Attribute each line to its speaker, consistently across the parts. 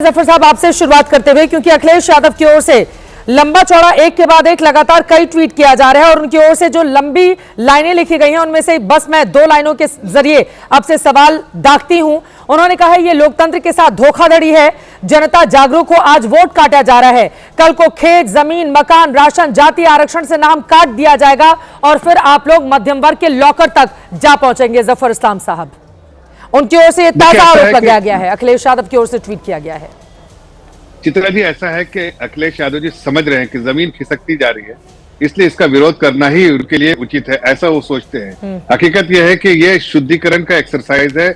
Speaker 1: जफर साहब आपसे शुरुआत करते हुए, क्योंकि अखिलेश यादव की ओर से लंबा चौड़ा एक के बाद एक लगातार कई ट्वीट किया जा रहा है और उनकी ओर से जो लंबी लाइनें लिखी गई हैं उनमें से बस मैं 2 लाइनों के जरिए आपसे सवाल दागती हूं। उन्होंने कहा है ये लोकतंत्र के साथ धोखाधड़ी है, जनता जागरूक हो, आज वोट काटा जा रहा है, कल को खेत, जमीन, मकान, राशन, जाति आरक्षण से नाम काट दिया जाएगा और फिर आप लोग मध्यम वर्ग के लॉकर तक जा पहुंचेंगे। जफर इस्लाम साहब, उनकी ओर से ताजा आरोप लगाया गया है, अखिलेश यादव की ओर से ट्वीट किया गया है।
Speaker 2: चित्रा जी, ऐसा है कि अखिलेश यादव जी समझ रहे हैं कि जमीन खिसकती जा रही है, इसलिए इसका विरोध करना ही उनके लिए उचित है, ऐसा वो सोचते हैं। हकीकत यह है कि ये शुद्धिकरण का एक्सरसाइज है।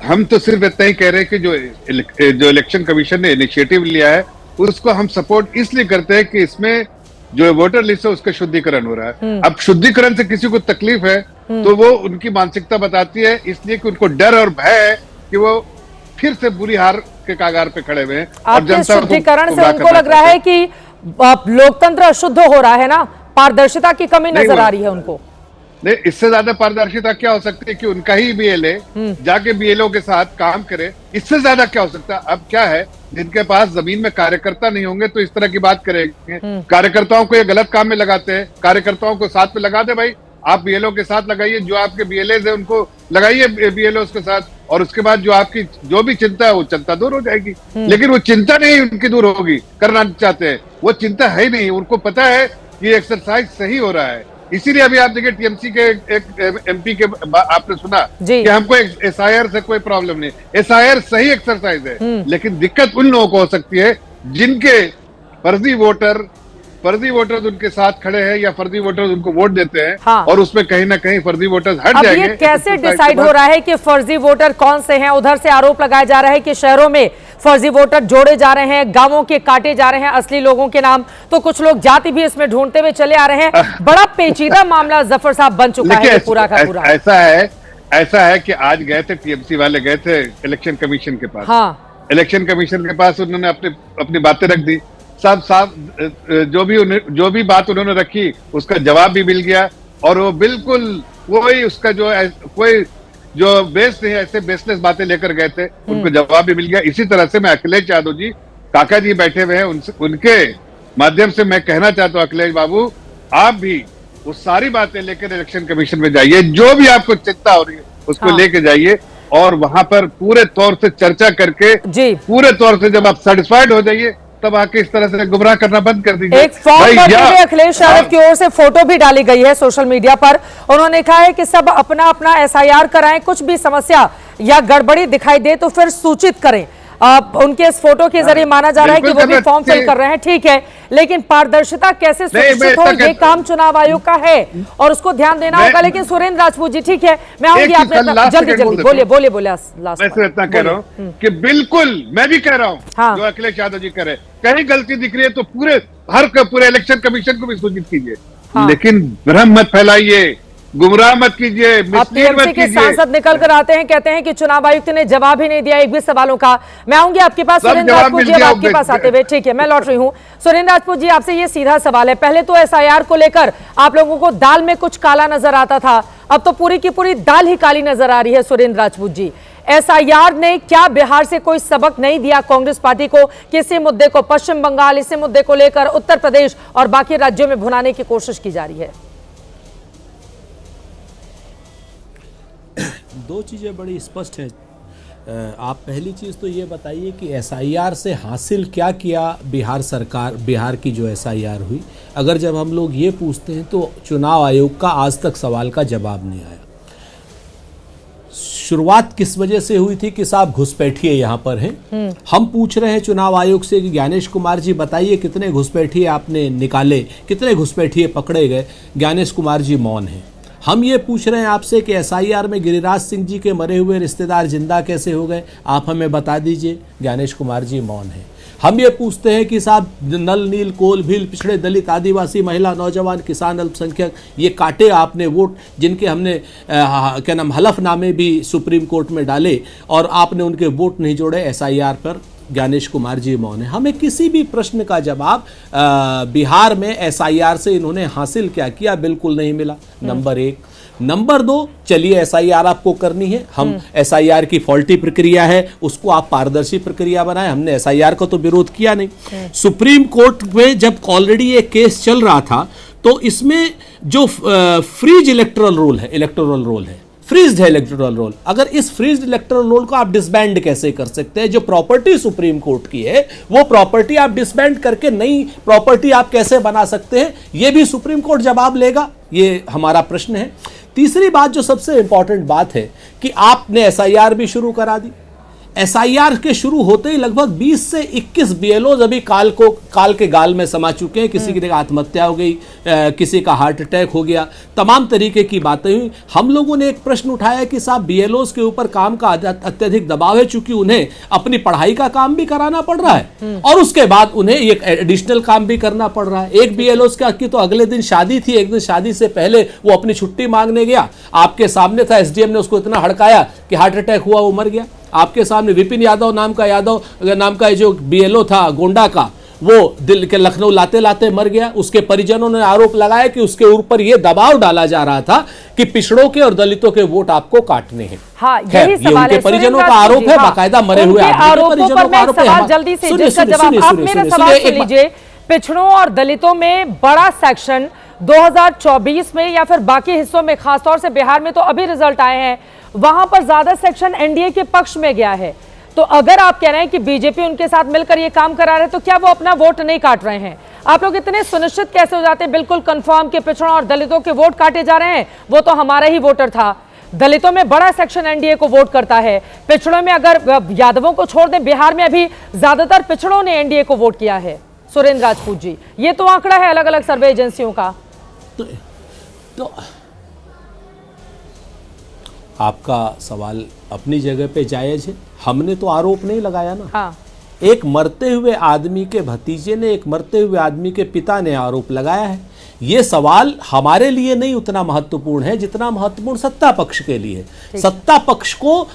Speaker 2: हम तो सिर्फ इतना ही कह रहे हैं कि जो इलेक्शन कमीशन ने इनिशिएटिव लिया है उसको हम सपोर्ट इसलिए करते हैं कि इसमें जो वोटर लिस्ट है उसका शुद्धिकरण हो रहा है। अब शुद्धिकरण से किसी को तकलीफ है तो वो उनकी मानसिकता बताती है, इसलिए कि उनको डर और भय है कि वो फिर से बुरी हार के कागार पे खड़े हुए हैं। और जनता
Speaker 1: शुद्धिकरण से उनको लग रहा है कि लोकतंत्र अशुद्ध हो रहा है ना, पारदर्शिता की कमी नजर आ रही है उनको।
Speaker 2: नहीं, इससे ज्यादा पारदर्शिता क्या हो सकती है कि उनका ही बीएलए जाके बीएलओ के साथ काम करे, इससे ज्यादा क्या हो सकता है। अब क्या है, जिनके पास जमीन में कार्यकर्ता नहीं होंगे तो इस तरह की बात करेंगे। कार्यकर्ताओं को ये गलत काम में लगाते हैं, कार्यकर्ताओं को साथ में लगा दे भाई, आप बीएलओ के साथ लगाइए, जो आपके बीएलए है उनको लगाइए बीएलओ के साथ, और उसके बाद जो आपकी जो भी चिंता है वो चिंता दूर हो जाएगी। लेकिन वो चिंता नहीं उनकी दूर होगी, करना चाहते हैं, वो चिंता है ही नहीं। उनको पता है कि ये एक्सरसाइज सही हो रहा है, इसीलिए अभी आप देखिए टीएमसी के एक एमपी के आपने सुना कि हमको एसआईआर से कोई प्रॉब्लम नहीं। एसआईआर सही एक्सरसाइज है, लेकिन दिक्कत उन लोगों को हो सकती है जिनके फर्जी वोटर्स उनके साथ खड़े हैं या फर्जी वोटर्स उनको वोट देते हैं। हाँ। और उसमें कहीं ना कहीं फर्जी वोटर्स हट जाएंगे।
Speaker 1: ये कैसे डिसाइड हो रहा है कि फर्जी वोटर कौन से हैं? उधर से आरोप लगाया जा रहा है कि शहरों में फर्जी वोटर जोड़े जा रहे हैं, गांवों के काटे जा रहे हैं असली लोगों के नाम, तो कुछ लोग जाति भी इसमें ढूंढते हुए चले आ रहे हैं। बड़ा पेचीदा मामला जफर साहब बन चुका है पूरा का पूरा।
Speaker 2: ऐसा है कि आज गए थे टीएमसी वाले, गए थे इलेक्शन कमीशन के पास। हाँ। इलेक्शन कमीशन के पास उन्होंने अपनी बातें रख दी, साफ जो भी बात उन्होंने रखी उसका जवाब भी मिल गया, और वो बिल्कुल वही उसका कोई जो बेस नहीं, ऐसे बेसलेस बातें लेकर गए थे, उनको जवाब भी मिल गया। इसी तरह से मैं अखिलेश यादव जी, काका जी बैठे हुए हैं, उनके माध्यम से मैं कहना चाहता हूं, अखिलेश बाबू आप भी वो सारी बातें लेकर इलेक्शन कमीशन में जाइए, जो भी आपको चिंता हो रही है उसको लेके जाइए, और वहां पर पूरे तौर से चर्चा करके पूरे तौर से जब आप सेटिस्फाइड हो जाइए तब आके इस तरह से गुमराह करना बंद कर दीजिए।
Speaker 1: एक फॉर्म भरते हुए अखिलेश यादव की ओर से फोटो भी डाली गई है सोशल मीडिया पर। उन्होंने कहा है कि सब अपना अपना एसआईआर कराएं, कुछ भी समस्या या गड़बड़ी दिखाई दे तो फिर सूचित करें। उनके इस फोटो के जरिए माना जा रहा है कि वो भी फॉर्म फिल कर रहे हैं, ठीक है, लेकिन पारदर्शिता कैसे सुनिश्चित हो, ये काम चुनाव आयोग का है और उसको ध्यान देना होगा। लेकिन सुरेंद्र राजपूत जी, ठीक है, मैं आऊंगी आपने जल्दी बोलिए।
Speaker 2: मैं सिर्फ इतना कह रहा हूँ कि बिल्कुल मैं भी कह रहा हूँ जो अखिलेश यादव जी करे, कहीं गलती दिख रही है तो पूरे इलेक्शन कमीशन को भी सूचित कीजिए, लेकिन भ्रम मत फैलाइए, गुमराह मत कीजिए, मिसलीड मत कीजिए।
Speaker 1: सांसद निकल कर आते हैं, कहते हैं कि चुनाव आयुक्त ने जवाब ही नहीं दिया एक भी सवालों का। मैं आऊंगी आपके पास सुरेंद्र राजपूत जी, अब आपके पास आते हुए, ठीक है, मैं लौट रही हूँ। सुरेंद्र राजपूत जी, आपसे ये सीधा सवाल है, पहले तो एसआईआर को लेकर आप लोगों को दाल में कुछ काला नजर आता था, अब तो पूरी की पूरी दाल ही काली नजर आ रही है। सुरेंद्र राजपूत जी, एसआईआर ने क्या बिहार से कोई सबक नहीं दिया कांग्रेस पार्टी को? किसी मुद्दे को पश्चिम बंगाल, इसी मुद्दे को लेकर उत्तर प्रदेश और बाकी राज्यों में भुनाने की कोशिश की जा रही है।
Speaker 3: दो चीज़ें बड़ी स्पष्ट हैं। आप पहली चीज़ तो ये बताइए कि एसआईआर से हासिल क्या किया बिहार सरकार, बिहार की जो एसआईआर हुई, अगर जब हम लोग ये पूछते हैं तो चुनाव आयोग का आज तक सवाल का जवाब नहीं आया। शुरुआत किस वजह से हुई थी कि साहब घुसपैठिए यहाँ पर हैं, हम पूछ रहे हैं चुनाव आयोग से कि ज्ञानेश कुमार जी बताइए कितने घुसपैठिए आपने निकाले, कितने घुसपैठिए पकड़े गए। ज्ञानेश कुमार जी मौन हैं। हम ये पूछ रहे हैं आपसे कि एसआईआर में गिरिराज सिंह जी के मरे हुए रिश्तेदार जिंदा कैसे हो गए, आप हमें बता दीजिए। ज्ञानेश कुमार जी मौन हैं। हम ये पूछते हैं कि साहब नल, नील, कोल, भील, पिछड़े, दलित, आदिवासी, महिला, नौजवान, किसान, अल्पसंख्यक, ये काटे आपने वोट, जिनके हमने क्या नाम हलफनामे भी सुप्रीम कोर्ट में डाले और आपने उनके वोट नहीं जोड़े, एसआईआर पर ज्ञानेश कुमार जी मौन है। हमें किसी भी प्रश्न का जवाब बिहार में एसआईआर से इन्होंने हासिल क्या किया, बिल्कुल नहीं मिला। नंबर एक। नंबर 2, चलिए एसआईआर आपको करनी है, हम एसआईआर की फॉल्टी प्रक्रिया है उसको आप पारदर्शी प्रक्रिया बनाए, हमने एसआईआर का तो विरोध किया नहीं। सुप्रीम कोर्ट में जब ऑलरेडी ये केस चल रहा था तो इसमें जो फ्रीज इलेक्टोरल रोल है, फ्रीज्ड है इलेक्टोरल रोल, अगर इस फ्रीज्ड इलेक्टोरल रोल को आप डिसबैंड कैसे कर सकते हैं? जो प्रॉपर्टी सुप्रीम कोर्ट की है वो प्रॉपर्टी आप डिसबैंड करके नई प्रॉपर्टी आप कैसे बना सकते हैं? ये भी सुप्रीम कोर्ट जवाब लेगा, ये हमारा प्रश्न है। तीसरी बात जो सबसे इंपॉर्टेंट बात है कि आपने एसआईआर भी शुरू करा दी। एसआईआर के शुरू होते ही लगभग 20 से 21 बीएलओज अभी काल के गाल में समा चुके हैं। किसी की आत्महत्या हो गई, किसी का हार्ट अटैक हो गया, तमाम तरीके की बातें हुई। हम लोगों ने एक प्रश्न उठाया कि साहब बीएलओज के ऊपर काम का अत्यधिक दबाव है, चूंकि उन्हें अपनी पढ़ाई का काम भी कराना पड़ रहा है और उसके बाद उन्हें एक एडिशनल काम भी करना पड़ रहा है। एक बीएलओज की तो अगले दिन शादी थी, एक दिन शादी से पहले वो अपनी छुट्टी मांगने गया, आपके सामने था, एसडीएम ने उसको इतना हड़काया कि हार्ट अटैक हुआ, वो मर गया। आपके सामने विपिन यादव नाम का जो बीएलओ था गोंडा का, वो दिल के लखनऊ लाते लाते मर गया। उसके परिजनों ने आरोप लगाया कि उसके ऊपर यह दबाव डाला जा रहा था कि पिछड़ों के और दलितों के वोट आपको काटने हैं।
Speaker 1: हाँ, यही सवाल
Speaker 3: उनके
Speaker 1: है।
Speaker 3: परिजनों का आरोप है, बाकायदा मरे हुए आरोपों
Speaker 1: पर मैं सवाल जल्दी से जिसका जवाब आप मेरा सवाल सुन लीजिए। पिछड़ों और दलितों में बड़ा सेक्शन 2024 में या फिर बाकी हिस्सों में, खासतौर से बिहार में तो अभी रिजल्ट आए हैं, वहां पर ज्यादा सेक्शन एनडीए के पक्ष में गया है। तो अगर आप कह रहे हैं कि बीजेपी उनके साथ मिलकर ये काम करा रहे हैं, तो क्या वो अपना वोट नहीं काट रहे हैं? आप लोग इतने सुनिश्चित कैसे हो जाते हैं बिल्कुल कंफर्म कि पिछड़ों और दलितों के वोट काटे जा रहे हैं? वो तो हमारा ही वोटर था। दलितों में बड़ा सेक्शन एनडीए को वोट करता है, पिछड़ों में अगर यादवों को छोड़ दें, बिहार में अभी ज्यादातर पिछड़ों ने एनडीए को वोट किया है। सुरेंद्र राजपूत जी, ये तो आंकड़ा है अलग अलग सर्वे एजेंसियों का।
Speaker 3: तो आपका सवाल अपनी जगह पे जायज है, हमने तो आरोप नहीं लगाया ना।
Speaker 1: हाँ।
Speaker 3: एक मरते हुए आदमी के भतीजे ने, एक मरते हुए आदमी के पिता ने आरोप लगाया है। ये सवाल हमारे लिए नहीं उतना महत्वपूर्ण है जितना महत्वपूर्ण सत्ता पक्ष के लिए है। सत्ता पक्ष को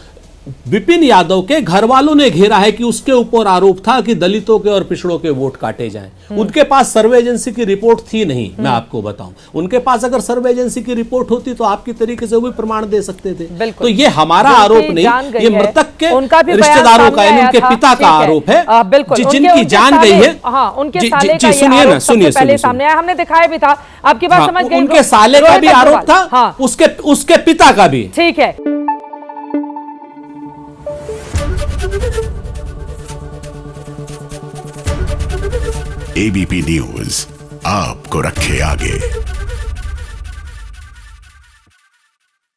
Speaker 3: विपिन यादव के घर वालों ने घेरा है कि उसके ऊपर आरोप था कि दलितों के और पिछड़ों के वोट काटे जाएं। उनके पास सर्वे एजेंसी की रिपोर्ट थी नहीं, मैं आपको बताऊं। उनके पास अगर सर्वे एजेंसी की रिपोर्ट होती तो आपकी तरीके से वो भी प्रमाण दे सकते थे। तो ये हमारा आरोप नहीं, ये मृतक के रिश्तेदारों का, उनके पिता का आरोप है, जिनकी जान गई है। सुनिए ना, सुनिए,
Speaker 1: सामने आया, हमने दिखाया भी था, आपकी बात समझ गई।
Speaker 3: उनके साले का भी आरोप था, उसके पिता का भी।
Speaker 1: ठीक है।
Speaker 4: एबीपी न्यूज आपको रखे आगे।